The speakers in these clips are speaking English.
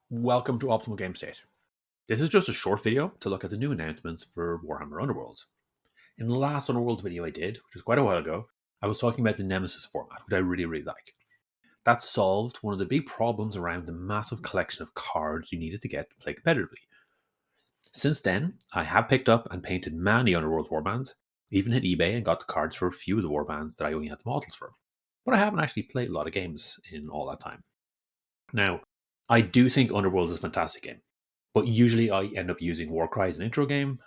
Welcome to Optimal Game State. This is just a short video to look at the new announcements for Warhammer Underworlds. In the last Underworlds video I did, which was quite a while ago, I was talking about the Nemesis format, which I really like. That solved one of the big problems around the massive collection of cards you needed to get to play competitively. Since then, I have picked up and painted many Underworld warbands, even hit eBay and got the cards for a few of the warbands that I only had the models for. But I haven't actually played a lot of games in all that time. Now, I do think Underworlds is a fantastic game, but usually I end up using Warcry as an intro game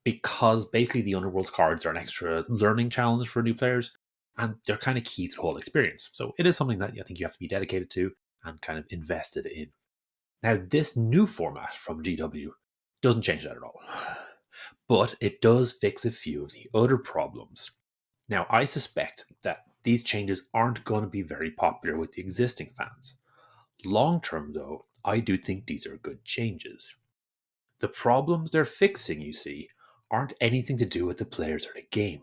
because basically the Underworlds cards are an extra learning challenge for new players, and they're kind of key to the whole experience. So it is something that I think you have to be dedicated to and kind of invested in. Now, this new format from GW doesn't change that at all, but it does fix a few of the other problems. Now, I suspect that these changes aren't going to be very popular with the existing fans. Long term, though, I do think these are good changes. The problems they're fixing, you see, aren't anything to do with the players or the game.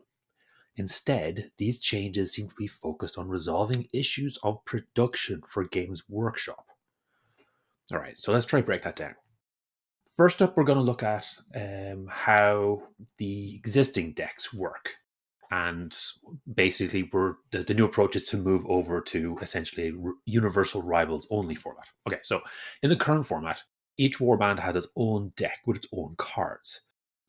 Instead, these changes seem to be focused on resolving issues of production for Games Workshop. Alright, so let's try to break that down. First up, we're going to look at how the existing decks work. And basically, the new approach is to move over to essentially a universal rivals only format. Okay, so in the current format, each warband has its own deck with its own cards.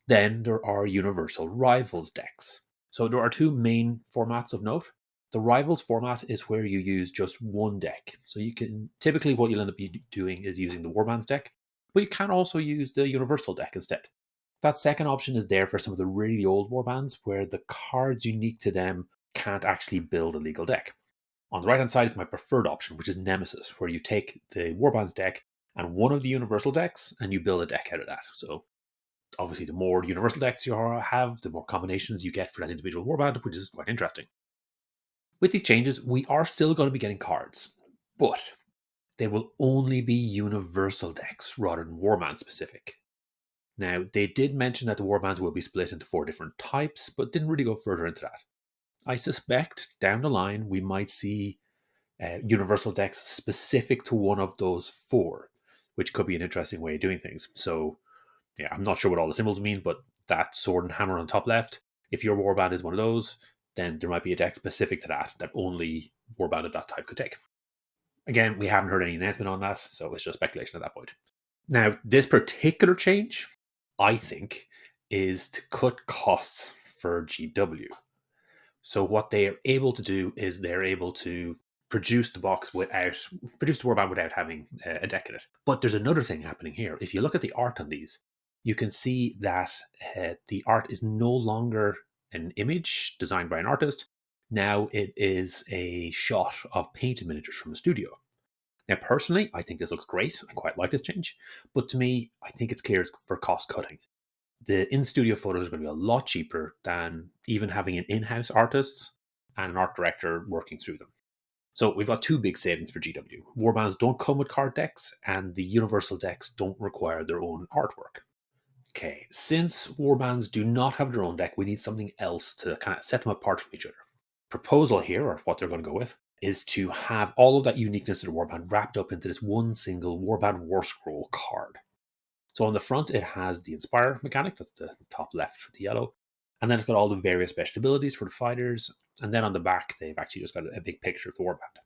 Then there are universal rivals decks. So there are two main formats of note. The rivals format is where you use just one deck. So you can typically what you'll end up doing is using the warbands deck, but you can also use the universal deck instead. That second option is there for some of the really old warbands where the cards unique to them can't actually build a legal deck. On the right hand side is my preferred option, which is Nemesis, where you take the warbands deck and one of the universal decks and you build a deck out of that. So obviously the more universal decks you have, the more combinations you get for that individual warband, which is quite interesting. With these changes, we are still going to be getting cards, but they will only be universal decks rather than warband specific. Now, they did mention that the warbands will be split into 4 different types, but didn't really go further into that. I suspect down the line we might see universal decks specific to one of those 4, which could be an interesting way of doing things. So, yeah, I'm not sure what all the symbols mean, but that sword and hammer on top left, if your warband is one of those, then there might be a deck specific to that only warband of that type could take. Again, we haven't heard any announcement on that, so it's just speculation at that point. Now, this particular change, I think, is to cut costs for GW. So what they are able to do is they're able to produce the warband without having a deck in it. But there's another thing happening here. If you look at the art on these, you can see that the art is no longer an image designed by an artist. Now it is a shot of painted miniatures from a studio. Now, personally, I think this looks great. I quite like this change. But to me, I think it's clear it's for cost cutting. The in-studio photos are going to be a lot cheaper than even having an in-house artist and an art director working through them. So we've got 2 big savings for GW. Warbands don't come with card decks, and the universal decks don't require their own artwork. Okay, since warbands do not have their own deck, we need something else to kind of set them apart from each other. Proposal here, or what they're going to go with, is to have all of that uniqueness of the warband wrapped up into this one single warband war scroll card. So on the front, it has the Inspire mechanic, that's the top left with the yellow. And then it's got all the various special abilities for the fighters. And then on the back, they've actually just got a big picture of the warband.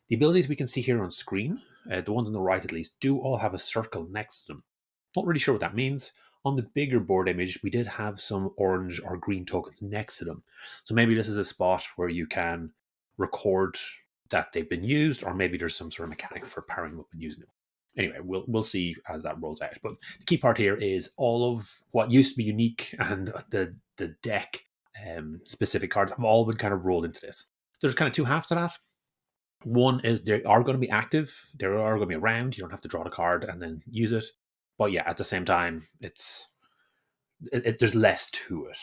The abilities we can see here on screen, the ones on the right at least, do all have a circle next to them. Not really sure what that means. On the bigger board image, we did have some orange or green tokens next to them. So maybe this is a spot where you can record that they've been used, or maybe there's some sort of mechanic for powering them up and using them. Anyway, we'll see as that rolls out. But the key part here is all of what used to be unique and the deck specific cards have all been kind of rolled into this. There's kind of 2 halves to that. One is they are going to be active. They are going to be around. You don't have to draw the card and then use it. But yeah, at the same time, there's less to it.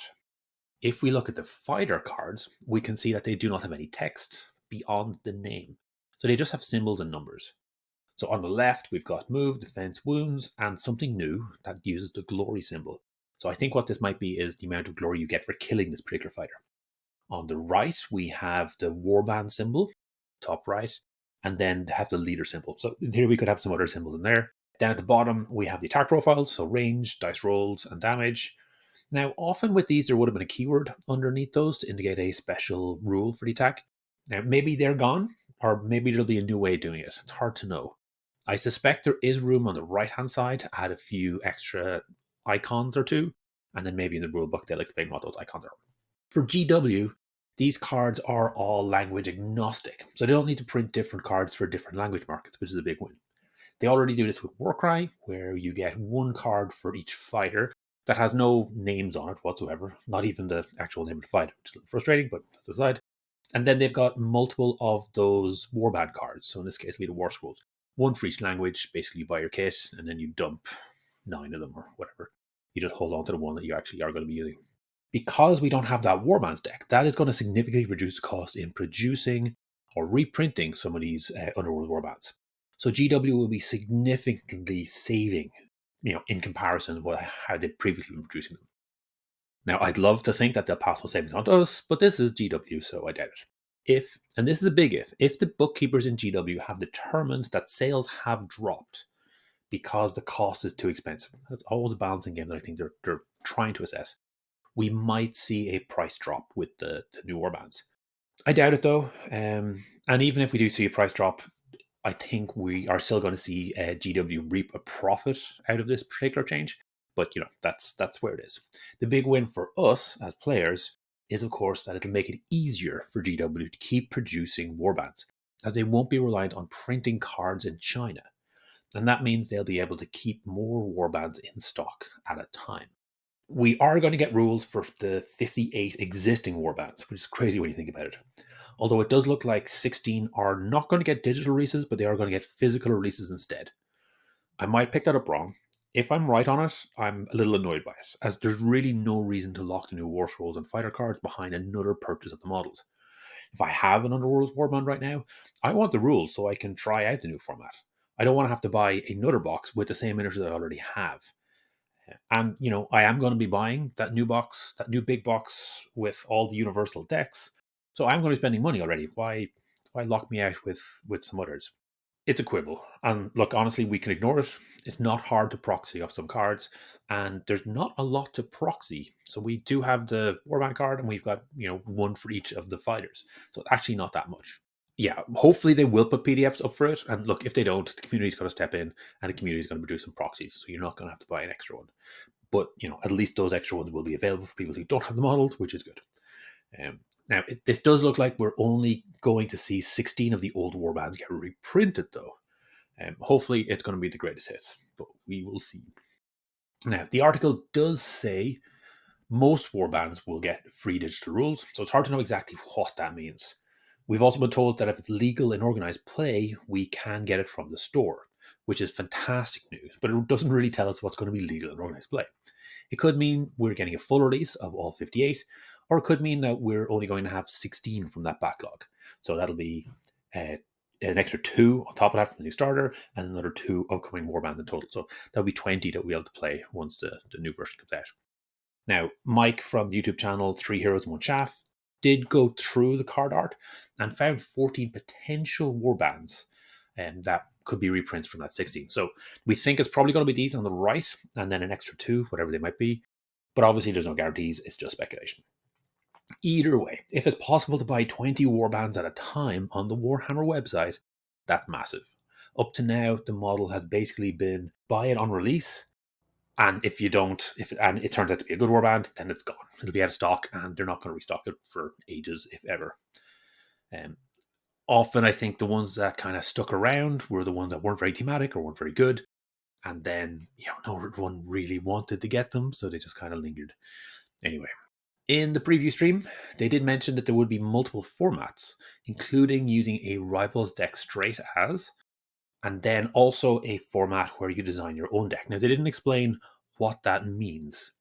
If we look at the fighter cards, we can see that they do not have any text beyond the name. So they just have symbols and numbers. So on the left, we've got move, defense, wounds, and something new that uses the glory symbol. So I think what this might be is the amount of glory you get for killing this particular fighter. On the right, we have the warband symbol, top right, and then have the leader symbol. So here we could have some other symbols in there. Down at the bottom, we have the attack profiles, so range, dice rolls, and damage. Now, often with these, there would have been a keyword underneath those to indicate a special rule for the attack. Now, maybe they're gone, or maybe there'll be a new way of doing it. It's hard to know. I suspect there is room on the right-hand side to add a few extra icons or two, and then maybe in the rulebook they'll explain what those icons are. For GW, these cards are all language agnostic, so they don't need to print different cards for different language markets, which is a big win. They already do this with Warcry, where you get one card for each fighter that has no names on it whatsoever, not even the actual name of the fighter, which is a little frustrating, but that's aside. And then they've got multiple of those warband cards. So in this case, it'll be the War Scrolls. One for each language. Basically, you buy your kit, and then you dump 9 of them or whatever. You just hold on to the one that you actually are going to be using. Because we don't have that warbands deck, that is going to significantly reduce the cost in producing or reprinting some of these Underworld warbands. So GW will be significantly saving, in comparison with how they've previously been producing them. Now, I'd love to think that they'll pass those savings on to us, but this is GW, so I doubt it. If, and this is a big if the bookkeepers in GW have determined that sales have dropped because the cost is too expensive, that's always a balancing game that I think they're trying to assess. We might see a price drop with the new warbands. I doubt it though, and even if we do see a price drop, I think we are still going to see GW reap a profit out of this particular change. But that's where it is. The big win for us as players is, of course, that it'll make it easier for GW to keep producing warbands, as they won't be reliant on printing cards in China. And that means they'll be able to keep more warbands in stock at a time. We are going to get rules for the 58 existing warbands, which is crazy when you think about it. Although it does look like 16 are not going to get digital releases, but they are going to get physical releases instead. I might pick that up wrong. If I'm right on it, I'm a little annoyed by it, as there's really no reason to lock the new War Scrolls and fighter cards behind another purchase of the models. If I have an Underworlds warband right now, I want the rules so I can try out the new format. I don't want to have to buy another box with the same miniatures I already have. And, I am going to be buying that new box, that new big box with all the universal decks. So I'm going to be spending money already. Why lock me out with some others? It's a quibble. And look, honestly, we can ignore it. It's not hard to proxy up some cards, and there's not a lot to proxy. So we do have the warband card, and we've got, one for each of the fighters. So it's actually not that much. Yeah, hopefully they will put PDFs up for it. And look, if they don't, the community's going to step in, and the community is going to produce some proxies. So you're not going to have to buy an extra one. But, at least those extra ones will be available for people who don't have the models, which is good. Now, this does look like we're only going to see 16 of the old warbands get reprinted, though. Hopefully, it's going to be the greatest hits, but we will see. Now, the article does say most warbands will get free digital rules, so it's hard to know exactly what that means. We've also been told that if it's legal in organized play, we can get it from the store, which is fantastic news, but it doesn't really tell us what's going to be legal in organized play. It could mean we're getting a full release of all 58, or it could mean that we're only going to have 16 from that backlog. So that'll be an extra 2 on top of that from the new starter, and another 2 upcoming warbands in total. So that'll be 20 that we'll be able to play once the new version comes out. Now, Mike from the YouTube channel 3 Heroes and 1 Chaff did go through the card art and found 14 potential warbands that could be reprints from that 16. So we think it's probably going to be these on the right, and then an extra 2, whatever they might be. But obviously there's no guarantees, it's just speculation. Either way, if it's possible to buy 20 warbands at a time on the Warhammer website, that's massive. Up to now, the model has basically been buy it on release, and if you don't, and it turns out to be a good warband, then it's gone. It'll be out of stock, and they're not going to restock it for ages, if ever. Often, I think the ones that kind of stuck around were the ones that weren't very thematic or weren't very good, and then no one really wanted to get them, so they just kind of lingered. Anyway, in the preview stream, they did mention that there would be multiple formats, including using a Rivals deck straight as, and then also a format where you design your own deck. Now, they didn't explain what that means,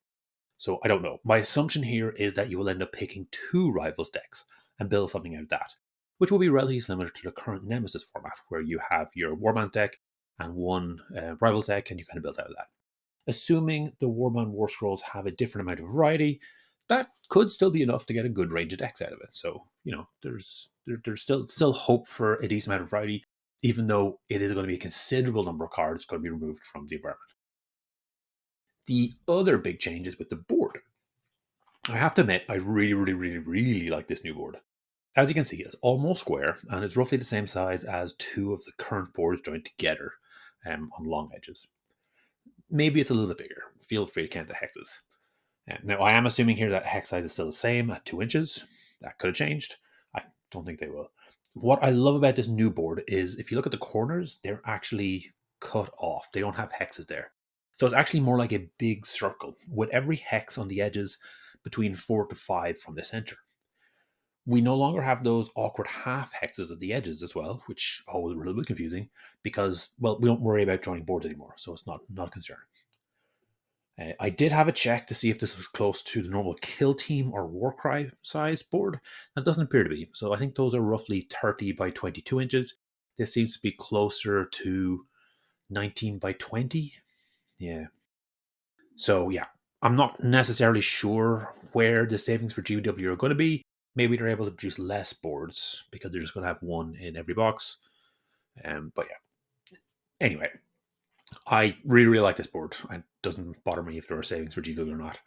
so I don't know. My assumption here is that you will end up picking 2 Rivals decks and build something out of that, which will be relatively similar to the current Nemesis format, where you have your Warband deck and 1 Rivals deck, and you kind of build out of that. Assuming the Warband War Scrolls have a different amount of variety, that could still be enough to get a good range of decks out of it. So, there's still hope for a decent amount of variety. even though it is going to be a considerable number of cards going to be removed from the environment. The other big change is with the board. I have to admit, I really like this new board. As you can see, it's almost square, and it's roughly the same size as two of the current boards joined together on long edges. Maybe it's a little bit bigger. Feel free to count the hexes. Now, I am assuming here that hex size is still the same at 2 inches. That could have changed. I don't think they will. What I love about this new board is if you look at the corners, they're actually cut off. They don't have hexes there. So it's actually more like a big circle with every hex on the edges between 4 to 5 from the center. We no longer have those awkward half hexes at the edges as well, which always a little bit confusing because, well, we don't worry about joining boards anymore, so it's not a concern. I did have a check to see if this was close to the normal Kill Team or Warcry size board. That doesn't appear to be. So I think those are roughly 30 by 22 inches. This seems to be closer to 19 by 20. Yeah. So yeah, I'm not necessarily sure where the savings for GW are going to be. Maybe they're able to produce less boards because they're just going to have one in every box. But yeah. Anyway, I really like this board. It doesn't bother me if there are savings for GW or not.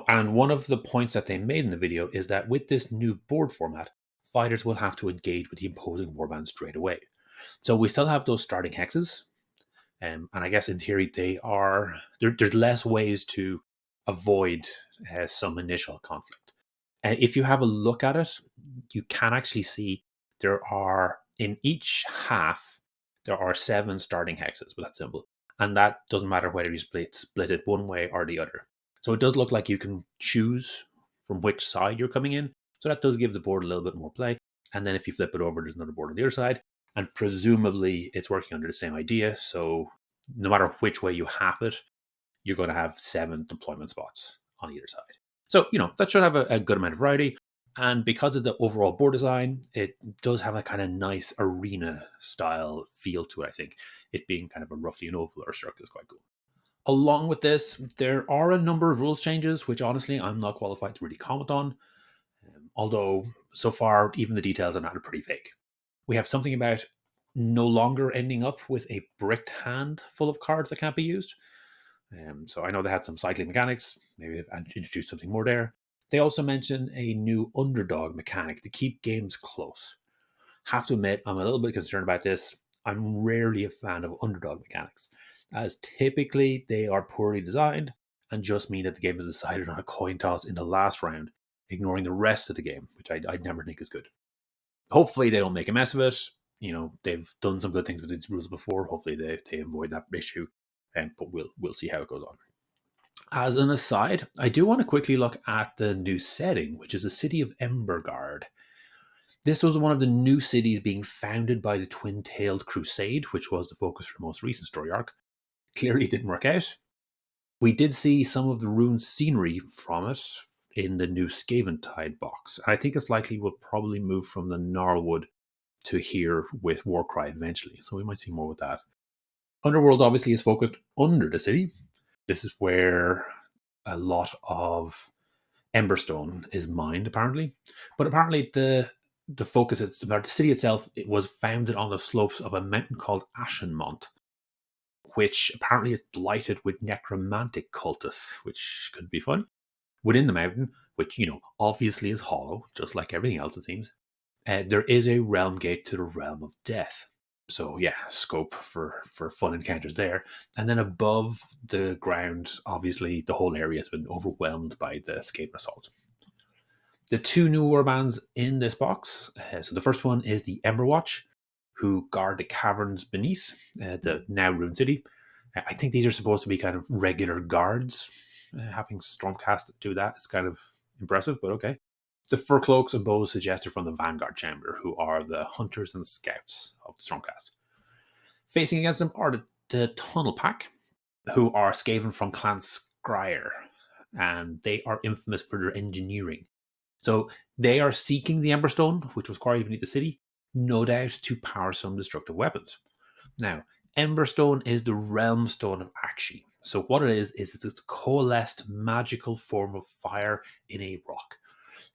And one of the points that they made in the video is that with this new board format, fighters will have to engage with the imposing warband straight away. So we still have those starting hexes, and I guess in theory there's less ways to avoid some initial conflict. And if you have a look at it, you can actually see there are in each half there are 7 starting hexes with that symbol, and that doesn't matter whether you split it one way or the other. So it does look like you can choose from which side you're coming in. So that does give the board a little bit more play. And then if you flip it over, there's another board on the other side. And presumably it's working under the same idea. So no matter which way you have it, you're going to have 7 deployment spots on either side. So, that should have a good amount of variety. And because of the overall board design, it does have a kind of nice arena style feel to it, I think. It being kind of a roughly an oval or a circle is quite cool. Along with this, there are a number of rules changes, which honestly I'm not qualified to really comment on. Although, so far, even the details on that are pretty vague. We have something about no longer ending up with a bricked hand full of cards that can't be used. So I know they had some cycling mechanics. Maybe they've introduced something more there. They also mentioned a new underdog mechanic to keep games close. Have to admit, I'm a little bit concerned about this. I'm rarely a fan of underdog mechanics, as typically they are poorly designed and just mean that the game is decided on a coin toss in the last round, ignoring the rest of the game, which I never think is good. Hopefully they don't make a mess of it. They've done some good things with these rules before. Hopefully they avoid that issue, but we'll see how it goes on. As an aside, I do want to quickly look at the new setting, which is the city of Embergard. This was one of the new cities being founded by the Twin-Tailed Crusade, which was the focus for the most recent story arc. Clearly it didn't work out. We did see some of the rune scenery from it in the new Scaventide box. I think it's likely we'll probably move from the Gnarlwood to here with Warcry eventually, so we might see more with that. Underworlds obviously is focused under the city. This is where a lot of Emberstone is mined, apparently. But apparently the focus, the city itself, it was founded on the slopes of a mountain called Ashenmont, which apparently is blighted with necromantic cultists, which could be fun. Within the mountain, which, obviously is hollow, just like everything else, it seems, there is a realm gate to the realm of death. So yeah, scope for fun encounters there. And then above the ground, obviously the whole area has been overwhelmed by the Skaven assault. The 2 new warbands in this box. So the first one is the Ember Watch, who guard the caverns beneath the now ruined city. I think these are supposed to be kind of regular guards. Having Stormcast do that is kind of impressive, but okay. The fur cloaks and bows suggested from the Vanguard Chamber, who are the hunters and scouts of the Stormcast. Facing against them are the Tunnel Pack, who are Skaven from Clan Scryer, and they are infamous for their engineering. So they are seeking the Emberstone, which was quarried beneath the city, no doubt to power some destructive weapons. Now, Emberstone is the realm stone of Akshi. So what it is it's a coalesced magical form of fire in a rock.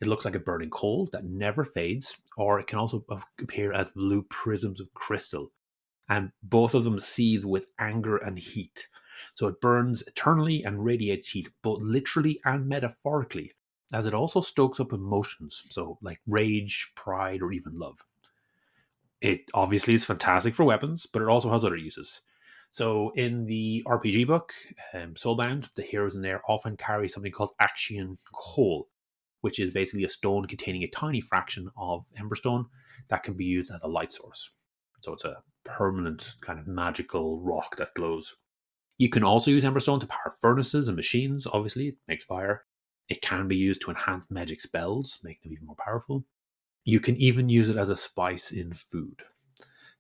It looks like a burning coal that never fades, or it can also appear as blue prisms of crystal. And both of them seethe with anger and heat. So it burns eternally and radiates heat, both literally and metaphorically, as it also stokes up emotions, so like rage, pride, or even love. It obviously is fantastic for weapons, but it also has other uses. So in the RPG book, Soulbound, the heroes in there often carry something called Axion Coal, which is basically a stone containing a tiny fraction of Emberstone that can be used as a light source. So it's a permanent kind of magical rock that glows. You can also use Emberstone to power furnaces and machines. Obviously, it makes fire. It can be used to enhance magic spells, make them even more powerful. You can even use it as a spice in food,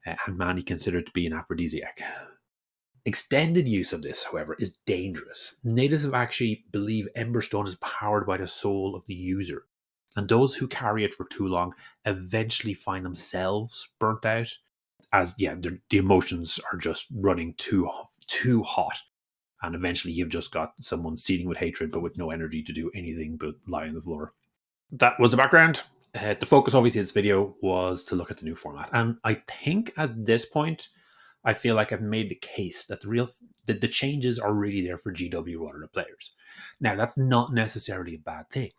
and many consider it to be an aphrodisiac. Extended use of this, however, is dangerous. Natives have actually believe Emberstone is powered by the soul of the user, and those who carry it for too long eventually find themselves burnt out, as the emotions are just running too hot, and eventually you've just got someone seething with hatred but with no energy to do anything but lie on the floor. That was the background. The focus, obviously, of this video was to look at the new format, and I think at this point, I feel like I've made the case that the changes are really there for GW rather than players. Now, that's not necessarily a bad thing.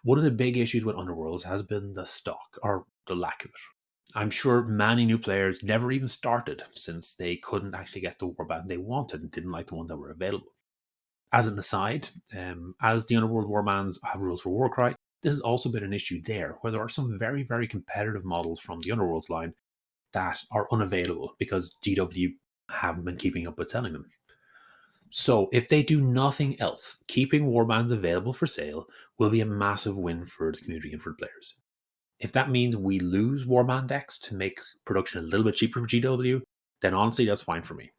One of the big issues with Underworlds has been the stock, or the lack of it. I'm sure many new players never even started since they couldn't actually get the warband they wanted and didn't like the ones that were available. As an aside, as the Underworld warbands have rules for Warcry, this has also been an issue there, where there are some very, very competitive models from the Underworlds line that are unavailable because GW haven't been keeping up with selling them. So, if they do nothing else, keeping warbands available for sale will be a massive win for the community and for the players. If that means we lose warband decks to make production a little bit cheaper for GW, then honestly, that's fine for me.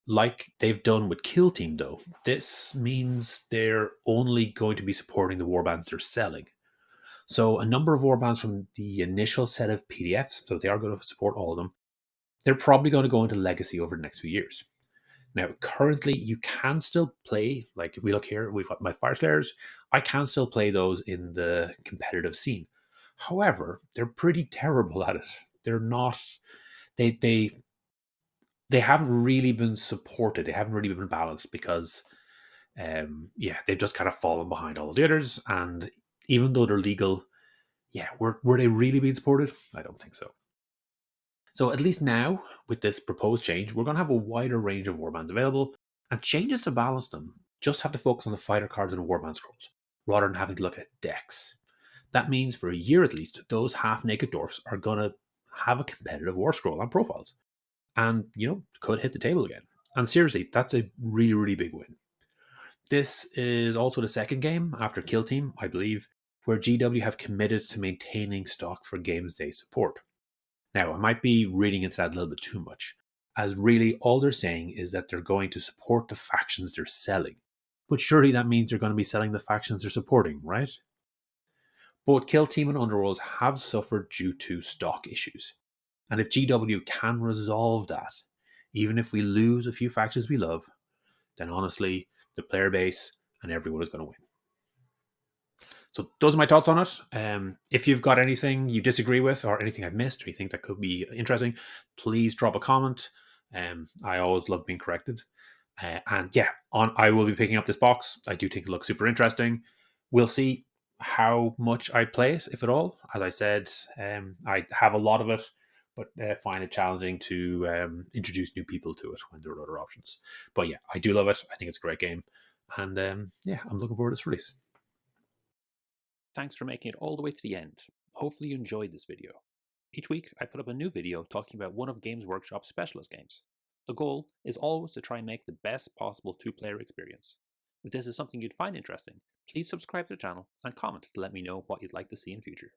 Like they've done with Kill Team, though, this means they're only going to be supporting the warbands they're selling. So, a number of warbands from the initial set of PDFs, so they are going to support all of them, they're probably going to go into legacy over the next few years. Now, currently, you can still play, like if we look here, we've got my Fire Slayers. I can still play those in the competitive scene. However, they're pretty terrible at it. They're not, they, they, they haven't really been supported. They haven't really been balanced because, they've just kind of fallen behind all of the others. And even though they're legal, were they really being supported? I don't think so. So at least now, with this proposed change, we're going to have a wider range of warbands available, and changes to balance them just have to focus on the fighter cards and warband scrolls, rather than having to look at decks. That means for a year at least, those half-naked dwarfs are going to have a competitive war scroll on profiles, and, could hit the table again. And seriously, that's a really, really big win. This is also the second game after Kill Team, I believe, where GW have committed to maintaining stock for games they support. Now, I might be reading into that a little bit too much, as really all they're saying is that they're going to support the factions they're selling. But surely that means they're going to be selling the factions they're supporting, right? Both Kill Team and Underworlds have suffered due to stock issues. And if GW can resolve that, even if we lose a few factions we love, then honestly, the player base and everyone is going to win. So those are my thoughts on it. If you've got anything you disagree with or anything I've missed or you think that could be interesting, please drop a comment. I always love being corrected. I will be picking up this box. I do think it looks super interesting. We'll see how much I play it, if at all. As I said, I have a lot of it, but find it challenging to introduce new people to it when there are other options. But yeah, I do love it. I think it's a great game. And I'm looking forward to its release. Thanks for making it all the way to the end. Hopefully you enjoyed this video. Each week I put up a new video talking about one of Games Workshop's specialist games. The goal is always to try and make the best possible two-player experience. If this is something you'd find interesting, please subscribe to the channel and comment to let me know what you'd like to see in future.